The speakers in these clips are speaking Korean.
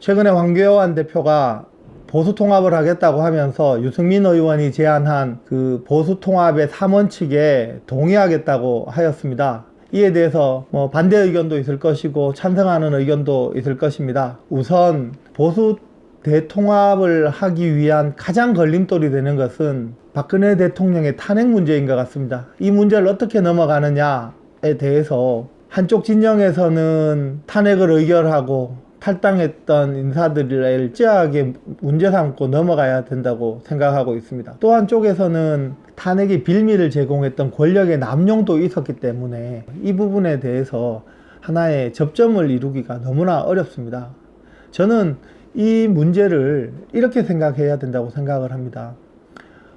최근에 황교안 대표가 보수 통합을 하겠다고 하면서 유승민 의원이 제안한 그 보수 통합의 3원칙에 동의하겠다고 하였습니다. 이에 대해서 반대 의견도 있을 것이고 찬성하는 의견도 있을 것입니다. 우선 보수 대통합을 하기 위한 가장 걸림돌이 되는 것은 박근혜 대통령의 탄핵 문제인 것 같습니다. 이 문제를 어떻게 넘어가느냐에 대해서 한쪽 진영에서는 탄핵을 의결하고 탈당했던 인사들을 일제하게 문제 삼고 넘어가야 된다고 생각하고 있습니다. 또 한쪽에서는 탄핵의 빌미를 제공했던 권력의 남용도 있었기 때문에 이 부분에 대해서 하나의 접점을 이루기가 너무나 어렵습니다. 저는 이 문제를 이렇게 생각해야 된다고 생각을 합니다.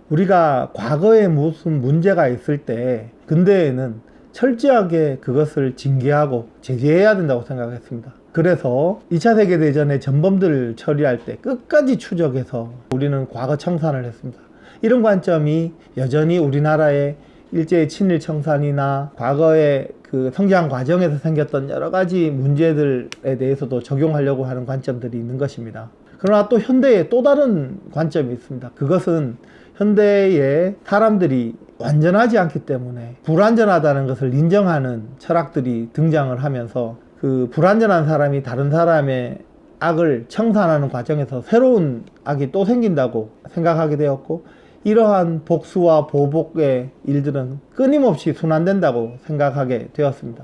우리가 과거에 무슨 문제가 있을 때 근대에는 철저하게 그것을 징계하고 제재해야 된다고 생각했습니다. 그래서 2차 세계대전의 전범들 처리할 때 끝까지 추적해서 우리는 과거 청산을 했습니다. 이런 관점이 여전히 우리나라의 일제의 친일 청산이나 과거의 그 성장 과정에서 생겼던 여러 가지 문제들에 대해서도 적용하려고 하는 관점들이 있는 것입니다. 그러나 또 현대에 또 다른 관점이 있습니다. 그것은 현대의 사람들이 완전하지 않기 때문에 불완전하다는 것을 인정하는 철학들이 등장을 하면서 그 불완전한 사람이 다른 사람의 악을 청산하는 과정에서 새로운 악이 또 생긴다고 생각하게 되었고, 이러한 복수와 보복의 일들은 끊임없이 순환된다고 생각하게 되었습니다.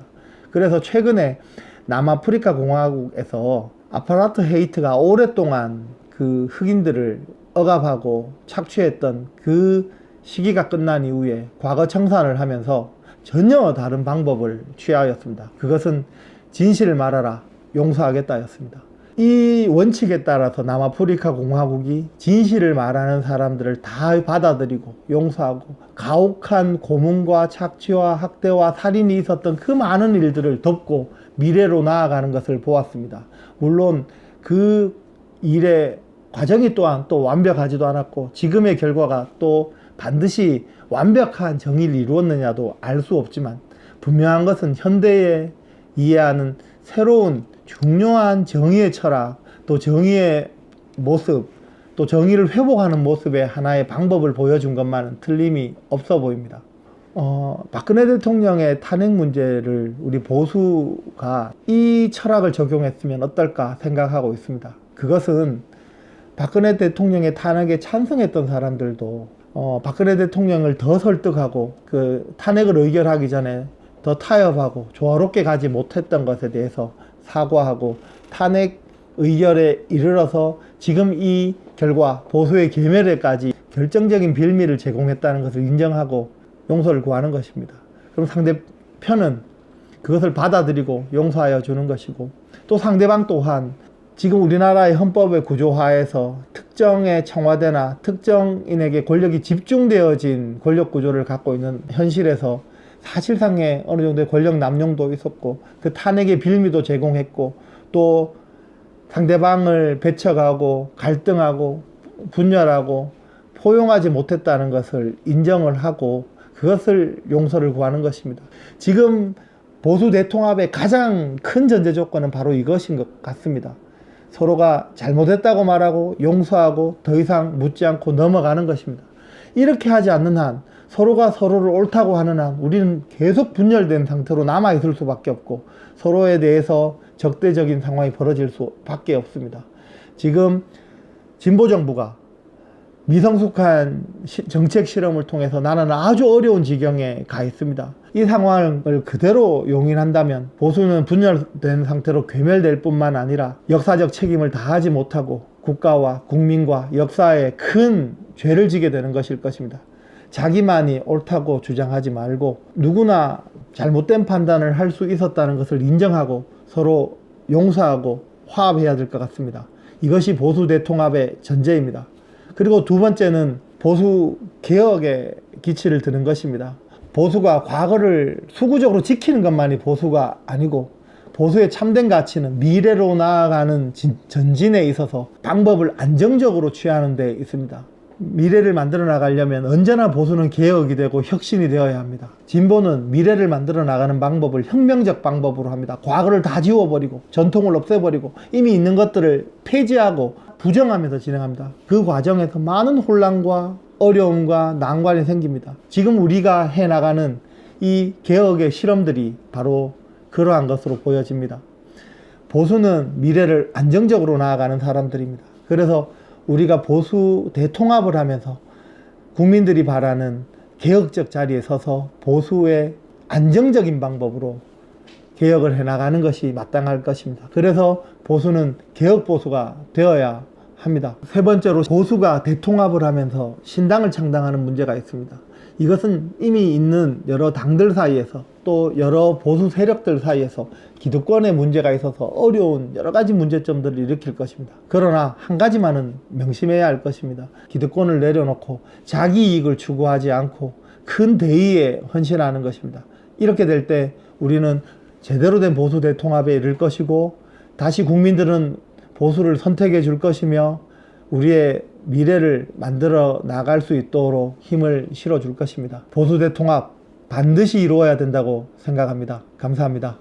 그래서 최근에 남아프리카 공화국에서 아파르트 헤이트가 오랫동안 그 흑인들을 억압하고 착취했던 그 시기가 끝난 이후에 과거 청산을 하면서 전혀 다른 방법을 취하였습니다. 그것은 진실을 말하라, 용서하겠다 였습니다. 이 원칙에 따라서 남아프리카 공화국이 진실을 말하는 사람들을 다 받아들이고 용서하고 가혹한 고문과 착취와 학대와 살인이 있었던 그 많은 일들을 덮고 미래로 나아가는 것을 보았습니다. 물론 그 일의 과정이 또한 또 완벽하지도 않았고 지금의 결과가 또 반드시 완벽한 정의를 이루었느냐도 알 수 없지만, 분명한 것은 현대에 이해하는 새로운 중요한 정의의 철학, 또 정의의 모습, 또 정의를 회복하는 모습의 하나의 방법을 보여준 것만은 틀림이 없어 보입니다. 박근혜 대통령의 탄핵 문제를 우리 보수가 이 철학을 적용했으면 어떨까 생각하고 있습니다. 그것은 박근혜 대통령의 탄핵에 찬성했던 사람들도 박근혜 대통령을 더 설득하고 그 탄핵을 의결하기 전에 더 타협하고 조화롭게 가지 못했던 것에 대해서 사과하고 탄핵 의결에 이르러서 지금 이 결과 보수의 계멸에까지 결정적인 빌미를 제공했다는 것을 인정하고 용서를 구하는 것입니다. 그럼 상대편은 그것을 받아들이고 용서하여 주는 것이고, 또 상대방 또한 지금 우리나라의 헌법의 구조화에서 특정의 청와대나 특정인에게 권력이 집중되어진 권력 구조를 갖고 있는 현실에서 사실상의 어느 정도의 권력 남용도 있었고 그 탄핵의 빌미도 제공했고 또 상대방을 배척하고 갈등하고 분열하고 포용하지 못했다는 것을 인정을 하고 그것을 용서를 구하는 것입니다. 지금 보수 대통합의 가장 큰 전제 조건은 바로 이것인 것 같습니다. 서로가 잘못했다고 말하고 용서하고 더 이상 묻지 않고 넘어가는 것입니다. 이렇게 하지 않는 한, 서로가 서로를 옳다고 하는 한 우리는 계속 분열된 상태로 남아있을 수밖에 없고 서로에 대해서 적대적인 상황이 벌어질 수밖에 없습니다. 지금 진보정부가 미성숙한 정책 실험을 통해서 나는 아주 어려운 지경에 가 있습니다. 이 상황을 그대로 용인한다면 보수는 분열된 상태로 괴멸될 뿐만 아니라 역사적 책임을 다하지 못하고 국가와 국민과 역사에 큰 죄를 지게 되는 것일 것입니다. 자기만이 옳다고 주장하지 말고 누구나 잘못된 판단을 할 수 있었다는 것을 인정하고 서로 용서하고 화합해야 될 것 같습니다. 이것이 보수 대통합의 전제입니다. 그리고 두 번째는 보수 개혁의 기치를 드는 것입니다. 보수가 과거를 수구적으로 지키는 것만이 보수가 아니고 보수의 참된 가치는 미래로 나아가는 전진에 있어서 방법을 안정적으로 취하는 데 있습니다. 미래를 만들어 나가려면 언제나 보수는 개혁이 되고 혁신이 되어야 합니다. 진보는 미래를 만들어 나가는 방법을 혁명적 방법으로 합니다. 과거를 다 지워버리고 전통을 없애버리고 이미 있는 것들을 폐지하고 부정하면서 진행합니다. 그 과정에서 많은 혼란과 어려움과 난관이 생깁니다. 지금 우리가 해나가는 이 개혁의 실험들이 바로 그러한 것으로 보여집니다. 보수는 미래를 안정적으로 나아가는 사람들입니다. 그래서 우리가 보수 대통합을 하면서 국민들이 바라는 개혁적 자리에 서서 보수의 안정적인 방법으로 개혁을 해나가는 것이 마땅할 것입니다. 그래서 보수는 개혁 보수가 되어야 합니다. 세 번째로, 보수가 대통합을 하면서 신당을 창당하는 문제가 있습니다. 이것은 이미 있는 여러 당들 사이에서 또 여러 보수 세력들 사이에서 기득권의 문제가 있어서 어려운 여러 가지 문제점들을 일으킬 것입니다. 그러나 한 가지만은 명심해야 할 것입니다. 기득권을 내려놓고 자기 이익을 추구하지 않고 큰 대의에 헌신하는 것입니다. 이렇게 될 때 우리는 제대로 된 보수 대통합에 이를 것이고, 다시 국민들은 보수를 선택해 줄 것이며 우리의 미래를 만들어 나갈 수 있도록 힘을 실어 줄 것입니다. 보수 대통합 반드시 이루어야 된다고 생각합니다. 감사합니다.